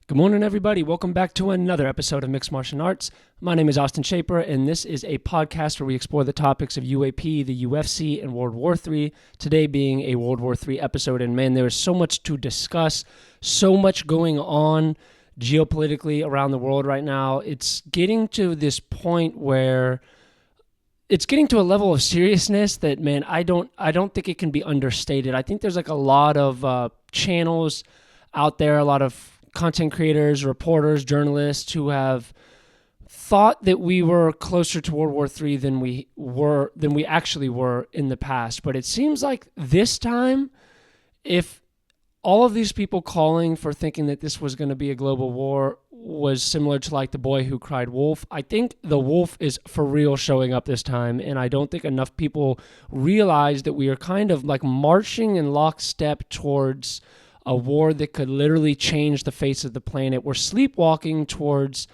Good morning, everybody. Welcome back to another episode of Mixed Martial Arts. My name is Austin Shaper, and this is a podcast where we explore the topics of UAP, the UFC, and World War III, today being a World War III episode. And man, there is so much to discuss, so much going on geopolitically around the world right now. It's getting to this point where it's getting to a level of seriousness that, man, I don't think it can be understated. I think there's like a lot of channels out there, a lot of content creators, reporters, journalists who have thought that we were closer to World War III than we actually were in the past. But it seems like this time, if all of these people calling for thinking that this was going to be a global war was similar to like the boy who cried wolf, I think the wolf is for real showing up this time. And I don't think enough people realize that we are kind of like marching in lockstep towards a war that could literally change the face of the planet. We're sleepwalking towards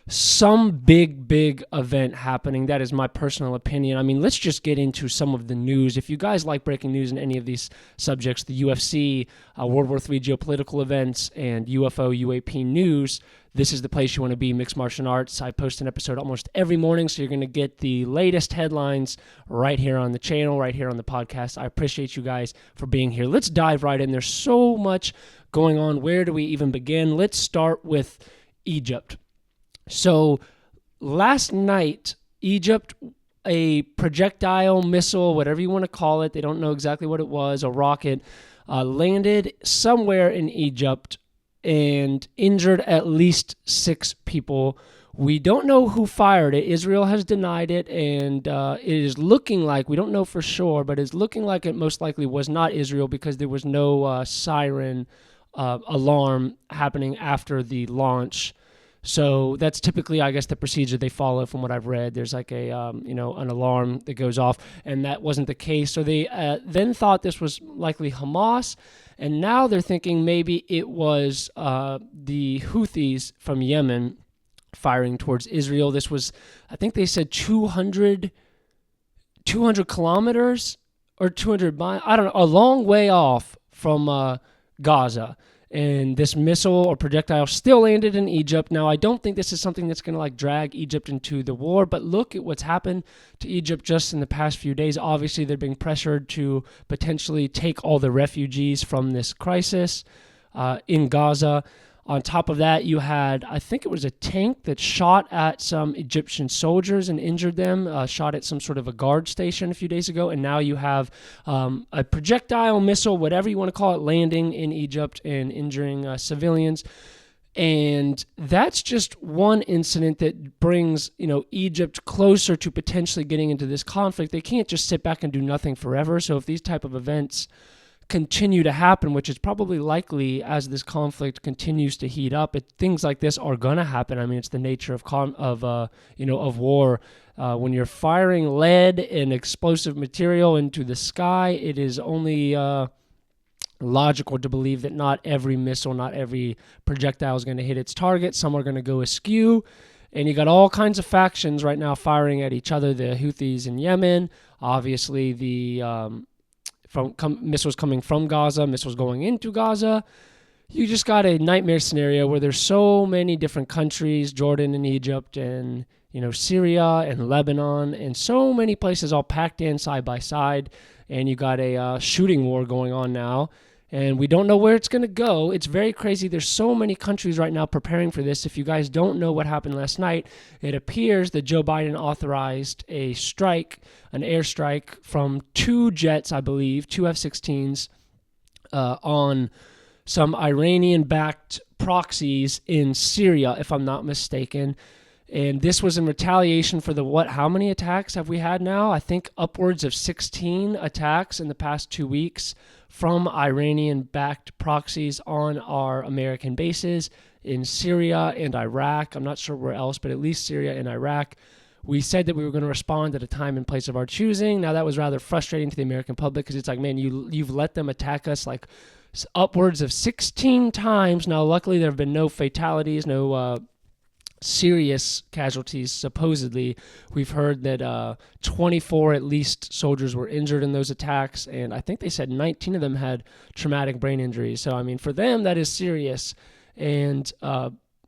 some big event happening. That is my personal opinion. I mean, let's just get into some of the news. If you guys like breaking news in any of these subjects, the UFC, World War III geopolitical events, and UFO, UAP news, this is the place you want to be, Mixed Martial Arts. I post an episode almost every morning, so you're going to get the latest headlines right here on the channel, right here on the podcast. I appreciate you guys for being here. Let's dive right in. There's so much going on. Where do we even begin? Let's start with Egypt. So last night, Egypt, a projectile, missile, whatever you want to call it, they don't know exactly what it was, a rocket, landed somewhere in Egypt and injured at least 6 people. We don't know who fired it. Israel has denied it, and it is looking like, we don't know for sure, but it's looking like it most likely was not Israel because there was no siren alarm happening after the launch. So that's typically, I guess, the procedure they follow from what I've read. There's like a, an alarm that goes off, and that wasn't the case. So they then thought this was likely Hamas, and now they're thinking maybe it was the Houthis from Yemen firing towards Israel. This was, I think they said 200 kilometers or 200 miles, I don't know, a long way off from Gaza. And this missile or projectile still landed in Egypt. Now, I don't think this is something that's going to like drag Egypt into the war, but look at what's happened to Egypt just in the past few days. Obviously, they're being pressured to potentially take all the refugees from this crisis in Gaza. On top of that, you had, I think it was a tank that shot at some Egyptian soldiers and injured them, shot at some sort of a guard station a few days ago. And now you have a projectile, missile, whatever you want to call it, landing in Egypt and injuring civilians. And that's just one incident that brings, Egypt closer to potentially getting into this conflict. They can't just sit back and do nothing forever. So if these type of events continue to happen, which is probably likely as this conflict continues to heat up, things like this are gonna happen. I mean, it's the nature of war. When you're firing lead and explosive material into the sky, it is only logical to believe that not every missile, not every projectile is going to hit its target. Some are going to go askew. And you got all kinds of factions right now firing at each other. The Houthis in Yemen, obviously the missiles coming from Gaza, missiles going into Gaza. You just got a nightmare scenario where there's so many different countries, Jordan and Egypt and, Syria and Lebanon and so many places all packed in side by side. And you got a shooting war going on now. And we don't know where it's going to go. It's very crazy. There's so many countries right now preparing for this. If you guys don't know what happened last night, it appears that Joe Biden authorized a strike, an airstrike from 2 jets, I believe, 2 F-16s on some Iranian-backed proxies in Syria, if I'm not mistaken. And this was in retaliation for how many attacks have we had now? I think upwards of 16 attacks in the past 2 weeks from Iranian-backed proxies on our American bases in Syria and Iraq. I'm not sure where else, but at least Syria and Iraq. We said that we were going to respond at a time and place of our choosing. Now, that was rather frustrating to the American public because it's like, man, you've let them attack us like upwards of 16 times. Now, luckily, there have been no fatalities, no serious casualties, supposedly. We've heard that 24 at least soldiers were injured in those attacks, and I think they said 19 of them had traumatic brain injuries. So, I mean, for them, that is serious. And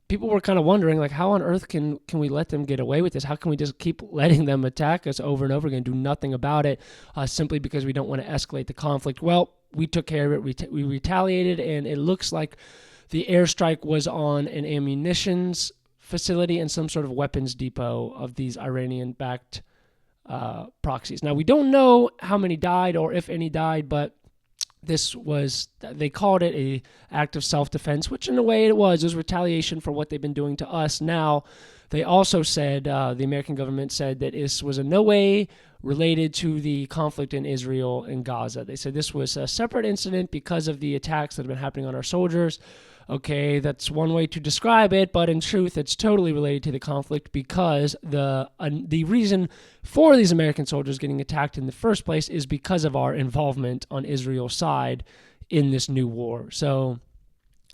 people were kind of wondering, like, how on earth can we let them get away with this? How can we just keep letting them attack us over and over again, do nothing about it, simply because we don't want to escalate the conflict? Well, we took care of it. We retaliated, and it looks like the airstrike was on an ammunitions facility and some sort of weapons depot of these Iranian-backed proxies. Now, we don't know how many died or if any died, but they called it a act of self-defense, which in a way it was retaliation for what they've been doing to us. Now, they also said, the American government said, that this was in no way related to the conflict in Israel and Gaza. They said this was a separate incident because of the attacks that have been happening on our soldiers. Okay, that's one way to describe it, but in truth, it's totally related to the conflict, because the reason for these American soldiers getting attacked in the first place is because of our involvement on Israel's side in this new war. So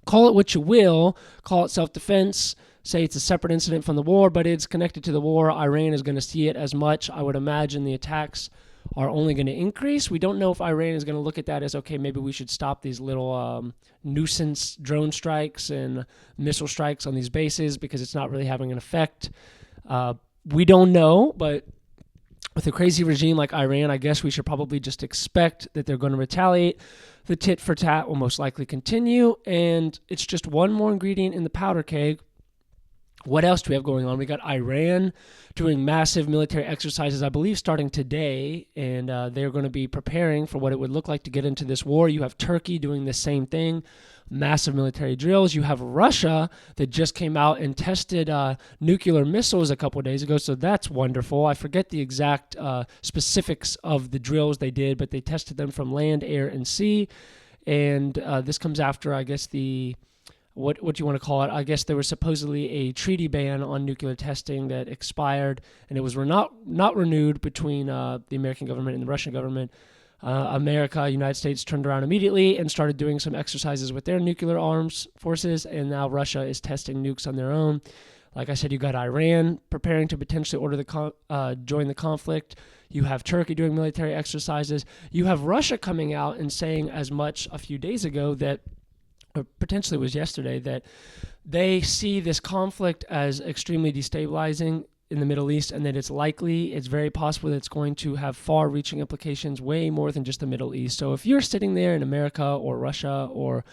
call it what you will, call it self-defense, say it's a separate incident from the war, but it's connected to the war. Iran is going to see it as much. I would imagine the attacks are only going to increase. We don't know if Iran is going to look at that as, okay, maybe we should stop these little nuisance drone strikes and missile strikes on these bases because it's not really having an effect. We don't know, but with a crazy regime like Iran, I guess we should probably just expect that they're going to retaliate. The tit for tat will most likely continue, and it's just one more ingredient in the powder keg. What else do we have going on? We got Iran doing massive military exercises, I believe, starting today, and they're going to be preparing for what it would look like to get into this war. You have Turkey doing the same thing, massive military drills. You have Russia that just came out and tested nuclear missiles a couple of days ago, so that's wonderful. I forget the exact specifics of the drills they did, but they tested them from land, air, and sea, and this comes after, I guess, what do you want to call it? I guess there was supposedly a treaty ban on nuclear testing that expired, and it was not renewed between the American government and the Russian government. United States turned around immediately and started doing some exercises with their nuclear arms forces, and now Russia is testing nukes on their own. Like I said, you got Iran preparing to potentially join the conflict. You have Turkey doing military exercises. You have Russia coming out and saying as much a few days ago that, or potentially it was yesterday, that they see this conflict as extremely destabilizing in the Middle East, and that it's very possible that it's going to have far-reaching implications, way more than just the Middle East. So if you're sitting there in America or Russia or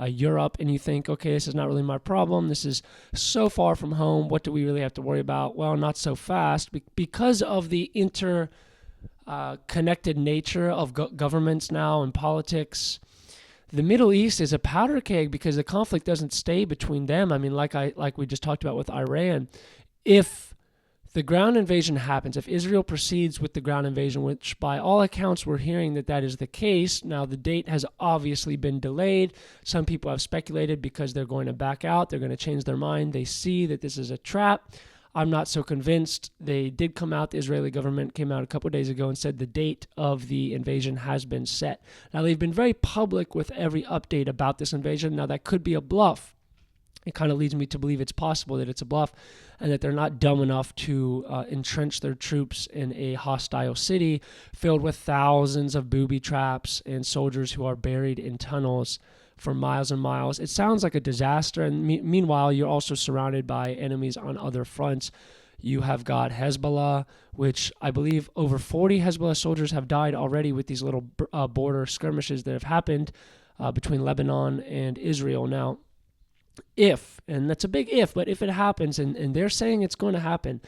Europe and you think, okay, this is not really my problem, this is so far from home, what do we really have to worry about? Well, not so fast, because of the interconnected nature of governments now and politics. The Middle East is a powder keg because the conflict doesn't stay between them. I mean, like we just talked about with Iran, if the ground invasion happens, if Israel proceeds with the ground invasion, which by all accounts we're hearing that is the case. Now, the date has obviously been delayed. Some people have speculated because they're going to back out, they're going to change their mind. They see that this is a trap. I'm not so convinced. They did come out, the Israeli government came out a couple of days ago and said the date of the invasion has been set. Now, they've been very public with every update about this invasion. Now, that could be a bluff. It kind of leads me to believe it's possible that it's a bluff and that they're not dumb enough to entrench their troops in a hostile city filled with thousands of booby traps and soldiers who are buried in tunnels for miles and miles. It sounds like a disaster, and meanwhile, you're also surrounded by enemies on other fronts. You have got Hezbollah, which I believe over 40 Hezbollah soldiers have died already with these little border skirmishes that have happened between Lebanon and Israel. Now, and that's a big if, but if it happens, and they're saying it's going to happen,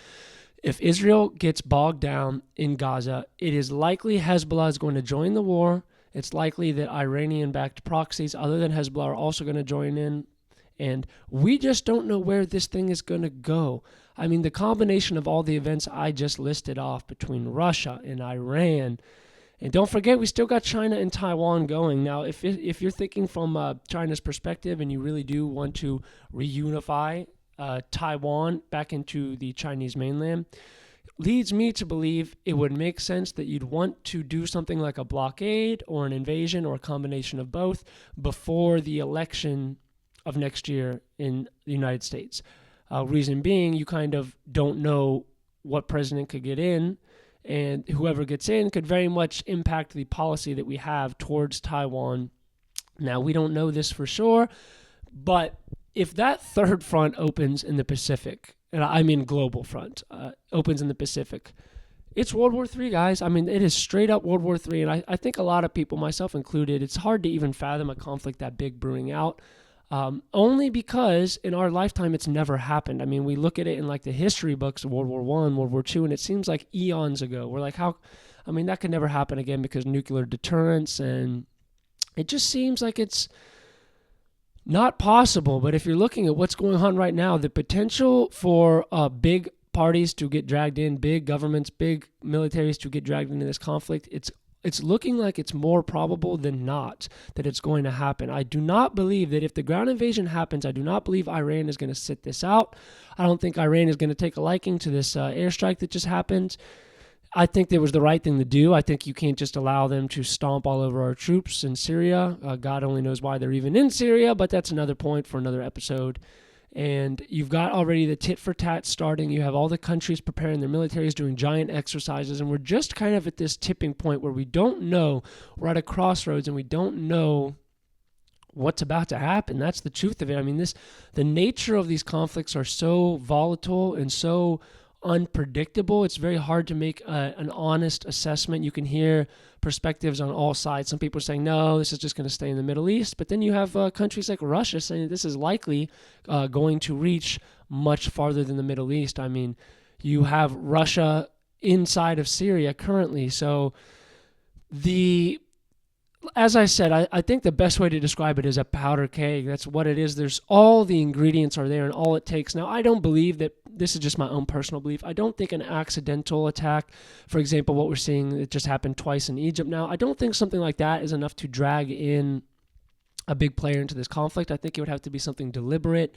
if Israel gets bogged down in Gaza, it is likely Hezbollah is going to join the war. It's likely that Iranian-backed proxies other than Hezbollah are also going to join in, and we just don't know where this thing is going to go. I mean, the combination of all the events I just listed off between Russia and Iran, and don't forget, we still got China and Taiwan going. Now, if you're thinking from China's perspective and you really do want to reunify Taiwan back into the Chinese mainland, leads me to believe it would make sense that you'd want to do something like a blockade or an invasion or a combination of both before the election of next year in the United States. Reason being, you kind of don't know what president could get in, and whoever gets in could very much impact the policy that we have towards Taiwan. Now, we don't know this for sure, but if that third front opens in the Pacific, and I mean global front, opens in the Pacific, it's World War III, guys. I mean, it is straight up World War III, and I think a lot of people, myself included, it's hard to even fathom a conflict that big brewing out, only because in our lifetime it's never happened. I mean, we look at it in like the history books of World War I, World War II, and it seems like eons ago. We're like, that could never happen again because nuclear deterrence, and it just seems like it's not possible. But if you're looking at what's going on right now, the potential for big parties to get dragged in, big governments, big militaries to get dragged into this conflict, it's looking like it's more probable than not that it's going to happen. I do not believe that if the ground invasion happens, I do not believe Iran is going to sit this out. I don't think Iran is going to take a liking to this airstrike that just happened. I think it was the right thing to do. I think you can't just allow them to stomp all over our troops in Syria. God only knows why they're even in Syria, but that's another point for another episode. And you've got already the tit for tat starting. You have all the countries preparing their militaries, doing giant exercises, and we're just kind of at this tipping point where we don't know. We're at a crossroads, and we don't know what's about to happen. That's the truth of it. I mean, the nature of these conflicts are so volatile and so unpredictable. It's very hard to make an honest assessment. You can hear perspectives on all sides. Some people are saying, no, this is just going to stay in the Middle East. But then you have countries like Russia saying that this is likely going to reach much farther than the Middle East. I mean, you have Russia inside of Syria currently. So as I said, I think the best way to describe it is a powder keg. That's what it is. There's all the ingredients are there and all it takes. Now, I don't believe that, this is just my own personal belief, I don't think an accidental attack, for example, what we're seeing, it just happened twice in Egypt now, I don't think something like that is enough to drag in a big player into this conflict. I think it would have to be something deliberate.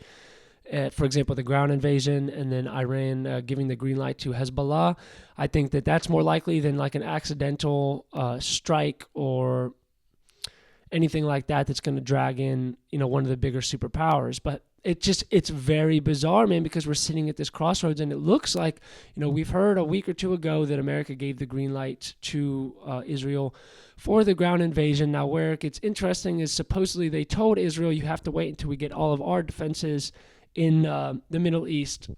For example, the ground invasion and then Iran giving the green light to Hezbollah. I think that that's more likely than like an accidental strike or anything like that that's going to drag in, one of the bigger superpowers. But it's very bizarre, man, because we're sitting at this crossroads and it looks like, we've heard a week or two ago that America gave the green light to Israel for the ground invasion. Now, where it gets interesting is supposedly they told Israel, you have to wait until we get all of our defenses in the Middle East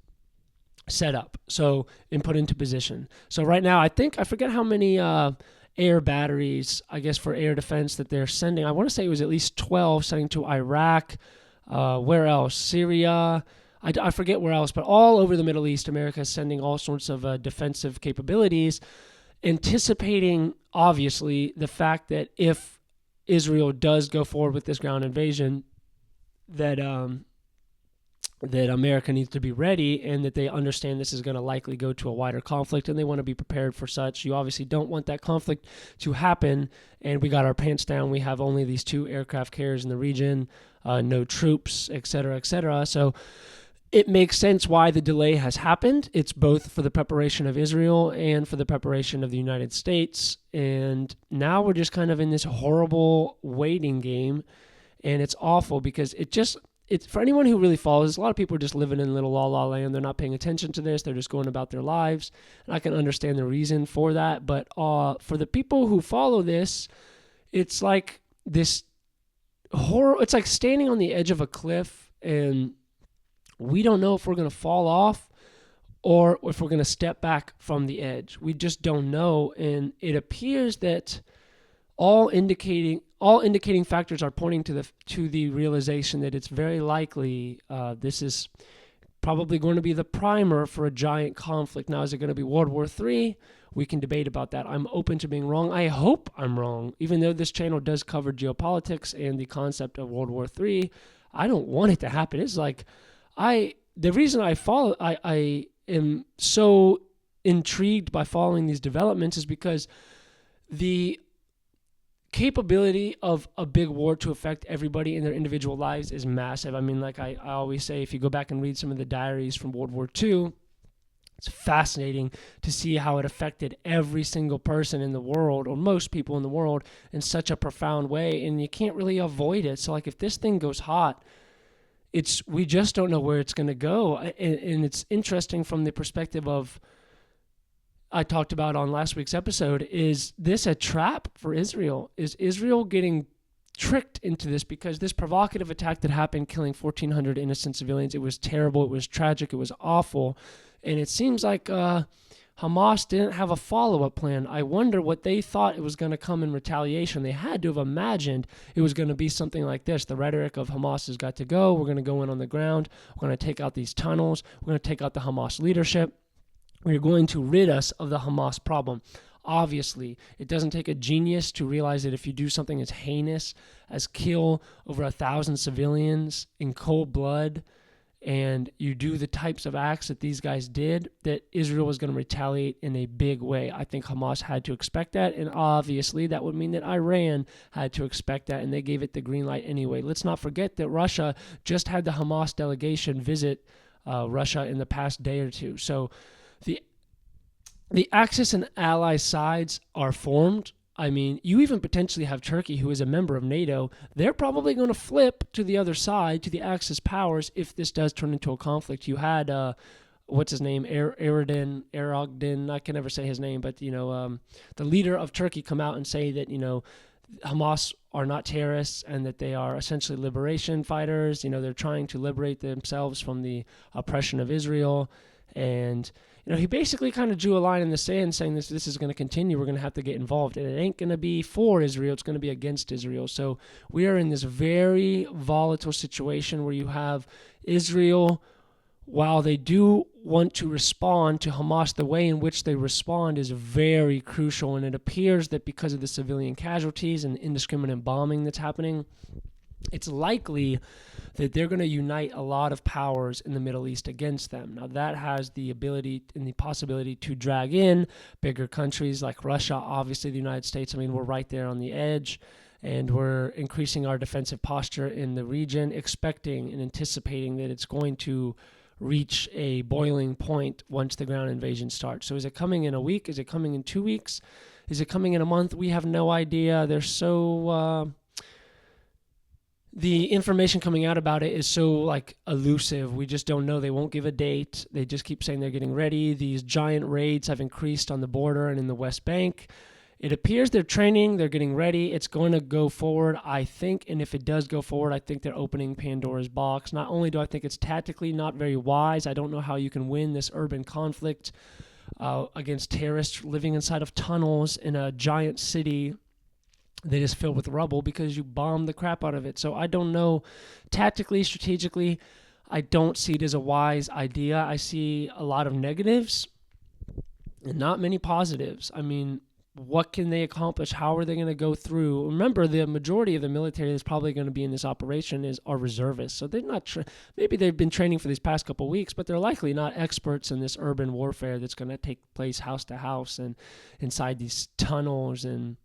set up, and put into position. So right now, I forget how many air batteries, I guess, for air defense that they're sending. I want to say it was at least 12 sending to Iraq. Where else? Syria. I forget where else, but all over the Middle East, America is sending all sorts of defensive capabilities, anticipating, obviously, the fact that if Israel does go forward with this ground invasion, that America needs to be ready and that they understand this is going to likely go to a wider conflict and they want to be prepared for such. You obviously don't want that conflict to happen, and we got our pants down. We have only these 2 aircraft carriers in the region, no troops, et cetera, et cetera. So it makes sense why the delay has happened. It's both for the preparation of Israel and for the preparation of the United States. And now we're just kind of in this horrible waiting game, and it's awful because it's for anyone who really follows, a lot of people are just living in little la-la land. They're not paying attention to this. They're just going about their lives. And I can understand the reason for that. But for the people who follow this, it's like this horror. It's like standing on the edge of a cliff, and we don't know if we're going to fall off or if we're going to step back from the edge. We just don't know. And it appears that all indicating factors are pointing to the realization that it's very likely this is probably going to be the primer for a giant conflict. Now, is it going to be World War III? We can debate about that. I'm open to being wrong. I hope I'm wrong. Even though this channel does cover geopolitics and the concept of World War III, I don't want it to happen. It's like the reason I am so intrigued by following these developments is because the capability of a big war to affect everybody in their individual lives is massive. I mean, like I always say, if you go back and read some of the diaries from World War II, it's fascinating to see how it affected every single person in the world, or most people in the world, in such a profound way, and you can't really avoid it. So like if this thing goes hot, we just don't know where it's going to go. And it's interesting from the perspective of, I talked about on last week's episode, is this a trap for Israel? Is Israel getting tricked into this because this provocative attack that happened, killing 1,400 innocent civilians, it was terrible, it was tragic, it was awful, and it seems like Hamas didn't have a follow-up plan. I wonder what they thought it was going to come in retaliation. They had to have imagined it was going to be something like this. The rhetoric of Hamas has got to go. We're going to go in on the ground. We're going to take out these tunnels. We're going to take out the Hamas leadership. We're going to rid us of the Hamas problem. Obviously, it doesn't take a genius to realize that if you do something as heinous as kill over 1,000 civilians in cold blood, and you do the types of acts that these guys did, that Israel was going to retaliate in a big way. I think Hamas had to expect that, and obviously that would mean that Iran had to expect that, and they gave it the green light anyway. Let's not forget that Russia just had the Hamas delegation visit Russia in the past day or two. So the Axis and ally sides are formed. I mean, you even potentially have Turkey, who is a member of NATO. They're probably going to flip to the other side, to the Axis powers, if this does turn into a conflict. You had, what's his name, Erdogan, I can never say his name, but, the leader of Turkey come out and say that, Hamas are not terrorists and that they are essentially liberation fighters. They're trying to liberate themselves from the oppression of Israel. And he basically kind of drew a line in the sand saying this is going to continue. We're going to have to get involved. And it ain't going to be for Israel. It's going to be against Israel. So we are in this very volatile situation where you have Israel, while they do want to respond to Hamas, the way in which they respond is very crucial. And it appears that because of the civilian casualties and indiscriminate bombing that's happening, it's likely that they're going to unite a lot of powers in the Middle East against them. Now, that has the ability and the possibility to drag in bigger countries like Russia, obviously the United States. I mean, we're right there on the edge, and we're increasing our defensive posture in the region, expecting and anticipating that it's going to reach a boiling point once the ground invasion starts. So is it coming in a week? Is it coming in 2 weeks? Is it coming in a month? We have no idea. They're so... the information coming out about it is so elusive. We just don't know. They won't give a date. They just keep saying they're getting ready. These giant raids have increased on the border and in the West Bank. It appears they're training. They're getting ready. It's going to go forward, I think. And if it does go forward, I think they're opening Pandora's box. Not only do I think it's tactically not very wise, I don't know how you can win this urban conflict against terrorists living inside of tunnels in a giant city that is filled with rubble because you bombed the crap out of it. So I don't know. Tactically, strategically, I don't see it as a wise idea. I see a lot of negatives and not many positives. I mean, what can they accomplish? How are they going to go through? Remember, the majority of the military that's probably going to be in this operation are reservists. So they're not, maybe they've been training for these past couple of weeks, but they're likely not experts in this urban warfare that's going to take place house to house and inside these tunnels. And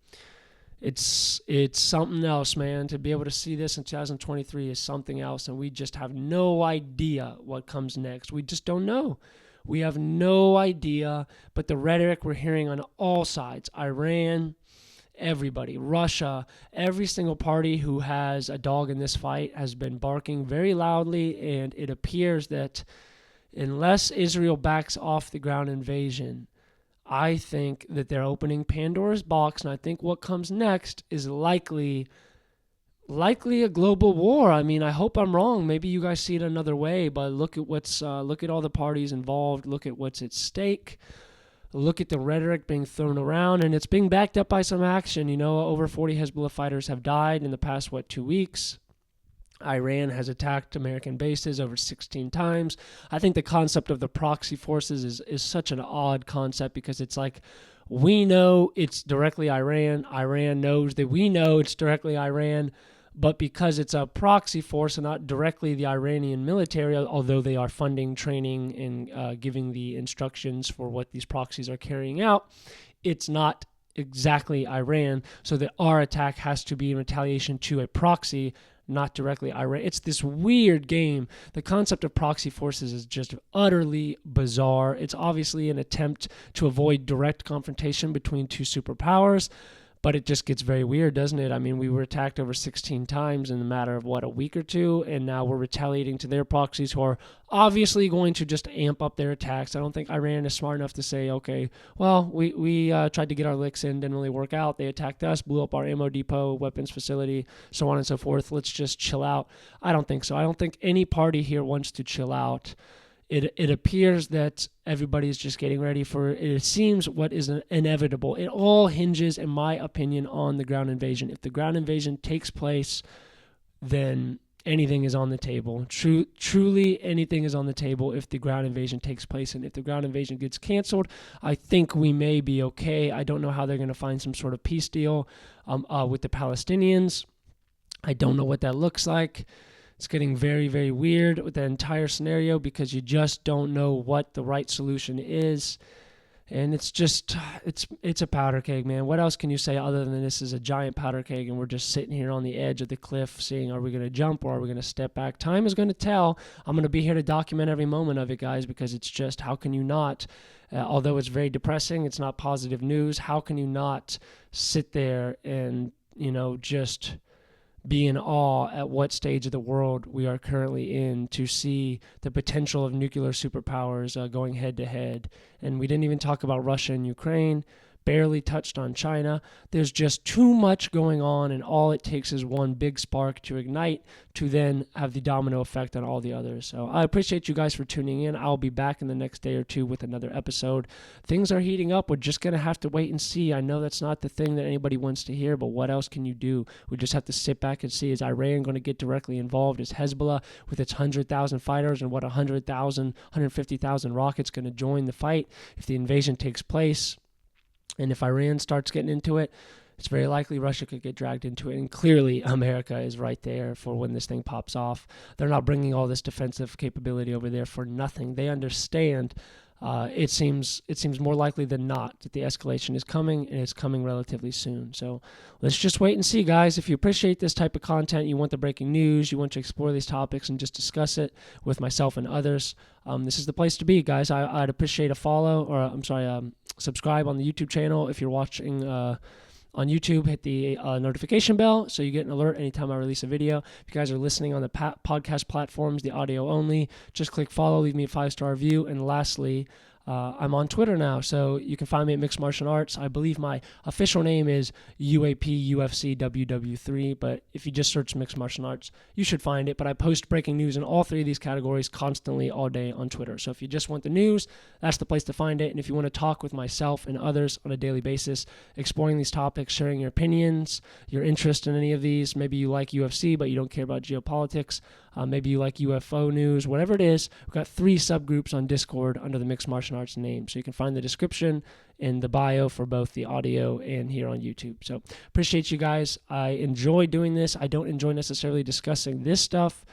it's something else, man. To be able to see this in 2023 is something else, and we just have no idea what comes next. We just don't know. We have no idea, but the rhetoric we're hearing on all sides, Iran, everybody, Russia, every single party who has a dog in this fight has been barking very loudly, and it appears that unless Israel backs off the ground invasion, I think that they're opening Pandora's box, and I think what comes next is likely a global war. I mean, I hope I'm wrong. Maybe you guys see it another way, but look at all the parties involved. Look at what's at stake. Look at the rhetoric being thrown around, and it's being backed up by some action. Over 40 Hezbollah fighters have died in the past 2 weeks. Iran has attacked American bases over 16 times. I think the concept of the proxy forces is such an odd concept because it's like we know it's directly Iran. Iran knows that we know it's directly Iran. But because it's a proxy force and not directly the Iranian military, although they are funding, training, and giving the instructions for what these proxies are carrying out, it's not exactly Iran. So that our attack has to be in retaliation to a proxy, not directly Iran. It's this weird game. The concept of proxy forces is just utterly bizarre. It's obviously an attempt to avoid direct confrontation between two superpowers. But it just gets very weird, doesn't it? I mean, we were attacked over 16 times in a matter of, a week or two, and now we're retaliating to their proxies who are obviously going to just amp up their attacks. I don't think Iran is smart enough to say, okay, well, we tried to get our licks in, didn't really work out. They attacked us, blew up our ammo depot, weapons facility, so on and so forth. Let's just chill out. I don't think so. I don't think any party here wants to chill out. It appears that everybody is just getting ready for it. Seems what is inevitable. It all hinges, in my opinion, on the ground invasion. If the ground invasion takes place, then anything is on the table. Truly, anything is on the table if the ground invasion takes place. And if the ground invasion gets canceled, I think we may be okay. I don't know how they're going to find some sort of peace deal with the Palestinians. I don't know what that looks like. It's getting very, very weird with the entire scenario because you just don't know what the right solution is. And it's just, it's a powder keg, man. What else can you say other than this is a giant powder keg and we're just sitting here on the edge of the cliff seeing, are we going to jump or are we going to step back? Time is going to tell. I'm going to be here to document every moment of it, guys, because it's just, how can you not, although it's very depressing, it's not positive news, how can you not sit there and, just be in awe at what stage of the world we are currently in to see the potential of nuclear superpowers going head to head. And we didn't even talk about Russia and Ukraine, barely touched on China. There's just too much going on, and all it takes is one big spark to ignite to then have the domino effect on all the others. So I appreciate you guys for tuning in. I'll be back in the next day or two with another episode. Things are heating up. We're just going to have to wait and see. I know that's not the thing that anybody wants to hear, but what else can you do? We just have to sit back and see. Is Iran going to get directly involved? Is Hezbollah with its 100,000 fighters and 100,000, 150,000 rockets going to join the fight if the invasion takes place? And if Iran starts getting into it, it's very likely Russia could get dragged into it. And clearly, America is right there for when this thing pops off. They're not bringing all this defensive capability over there for nothing. They understand. It seems more likely than not that the escalation is coming, and it's coming relatively soon. So let's just wait and see, guys. If you appreciate this type of content, you want the breaking news, you want to explore these topics and just discuss it with myself and others, this is the place to be, guys. I'd appreciate a follow, or subscribe on the YouTube channel. If you're watching on YouTube, hit the notification bell so you get an alert anytime I release a video. If you guys are listening on the podcast platforms, the audio only, just click follow, leave me a 5-star review. And lastly, I'm on Twitter now, so you can find me at Mixed Martial Arts. I believe my official name is UAP UFC WW3, but if you just search Mixed Martial Arts, you should find it. But I post breaking news in all three of these categories constantly all day on Twitter. So if you just want the news, that's the place to find it. And if you want to talk with myself and others on a daily basis, exploring these topics, sharing your opinions, your interest in any of these, maybe you like UFC, but you don't care about geopolitics, maybe you like UFO news, whatever it is, we've got 3 subgroups on Discord under the Mixed Martial Arts name. So you can find the description in the bio for both the audio and here on YouTube. So appreciate you guys. I enjoy doing this. I don't enjoy necessarily discussing this stuff,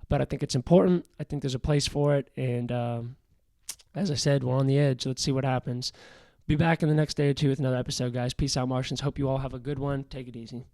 but I think it's important. I think there's a place for it. And as I said, we're on the edge. So let's see what happens. Be back in the next day or two with another episode, guys. Peace out, Martians. Hope you all have a good one. Take it easy.